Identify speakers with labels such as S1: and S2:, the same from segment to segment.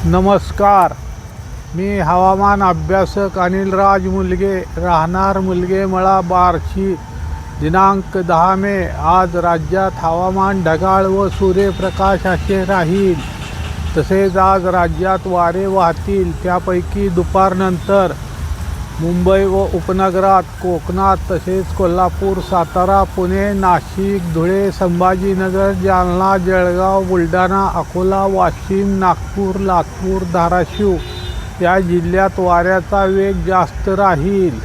S1: नमस्कार, मी हवामान अभ्यासक अनिलराज मुलगे, राहणार मुलगेमळा, बार्शी. दिनांक 10 मे. आज राज्यात हवामान ढगाळ व सूर्यप्रकाश असे राहील. तसेच आज राज्यात वारे वाहतील. त्यापैकी दुपारनंतर मुंबई व उपनगरात, कोकणात तसेच कोल्हापूर, सातारा, पुणे, नाशिक, धुळे, संभाजीनगर, जालना, जळगाव, बुलढाणा, अकोला, वाशिम, नागपूर, लातूर, धाराशिव या जिल्ह्यात वाऱ्याचा वेग जास्त राहील.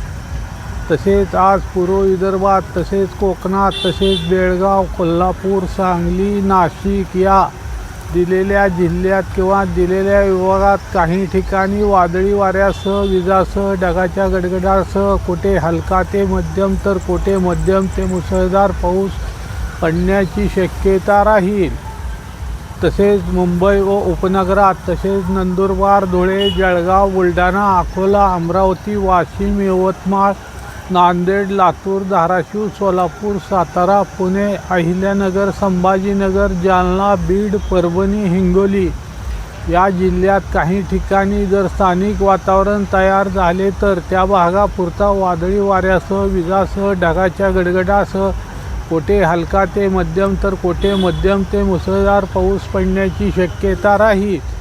S1: तसेच आज पूर्व विदर्भात तसेच कोकणात तसेच बेळगाव, कोल्हापूर, सांगली, नाशिक या दिलेल्या जिल्ह्यात किंवा दिलेल्या विभागात काही ठिकाणी वादळी वाऱ्यासह, विजासह, ढगाच्या गडगडाटासह कुठे हलका ते मध्यम तर कुठे मध्यम ते मुसळधार पाऊस पडण्याची शक्यता राहील. तसेच मुंबई व उपनगरात तसेच नंदुरबार, धुळे, जळगाव, बुलढाणा, अकोला, अमरावती, वाशिम, यवतमाळ, नांदेड, लातूर, धाराशिव, सोलापूर, सातारा, पुणे, अहिल्यानगर, संभाजीनगर, जालना, बीड, परभणी, हिंगोली या जिल्ह्यात काही ठिकाणी जर स्थानिक वातावरण तयार झाले तर त्या भागापुरता वादळी वाऱ्यासह, विजासह, ढगाच्या गडगडासह कोठे हलका ते मध्यम तर कोठे मध्यम ते मुसळधार पाऊस पडण्याची शक्यता राहील.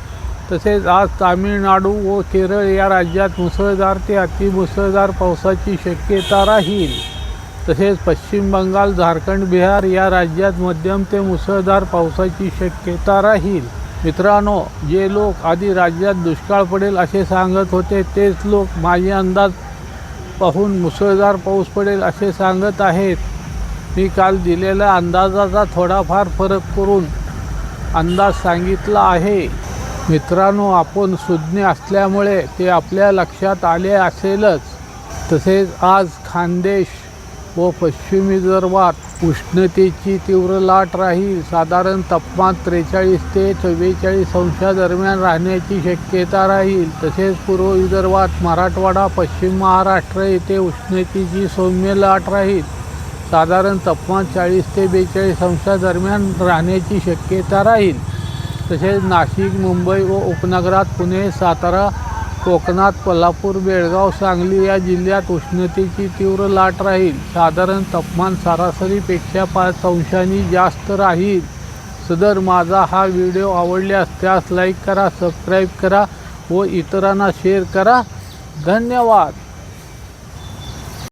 S1: तसेच आज तामिळनाडू व केरळ या राज्यात मुसळधार ते अतिमुसळधार पावसाची शक्यता राहील. तसेच पश्चिम बंगाल, झारखंड, बिहार या राज्यात मध्यम ते मुसळधार पावसाची शक्यता राहील. मित्रांनो, जे लोक आधी राज्यात दुष्काळ पडेल असे सांगत होते तेच लोक माझे अंदाज पाहून मुसळधार पाऊस पडेल असे सांगत आहेत. मी काल दिलेल्या अंदाजाचा थोडाफार फरक करून अंदाज सांगितला आहे. मित्रांनो, आपण सुज्ञ असल्यामुळे ते आपल्या लक्षात आले असेलच. तसेच आज खानदेश व पश्चिम विदर्भात उष्णतेची तीव्र लाट राहील. साधारण तापमान 43 ते 44 अंशादरम्यान राहण्याची शक्यता राहील. तसेच पूर्व विदर्भात, मराठवाडा, पश्चिम महाराष्ट्र येथे उष्णतेची सौम्य लाट राहील. साधारण तापमान 40 ते 42 अंशादरम्यान राहण्याची शक्यता राहील. तसेच नाशिक, मुंबई व उपनगरात, पुणे, सातारा, कोकणात, कोल्हापूर, बेळगाव, सांगली या जिल्ह्यात उष्णतेची तीव्र लाट राहील. साधारण तापमान सरासरीपेक्षा 5 अंशांनी जास्त राहील. सदर माझा हा व्हिडिओ आवडल्यास त्यास लाईक करा, सबस्क्राईब करा व इतरांना शेअर करा. धन्यवाद.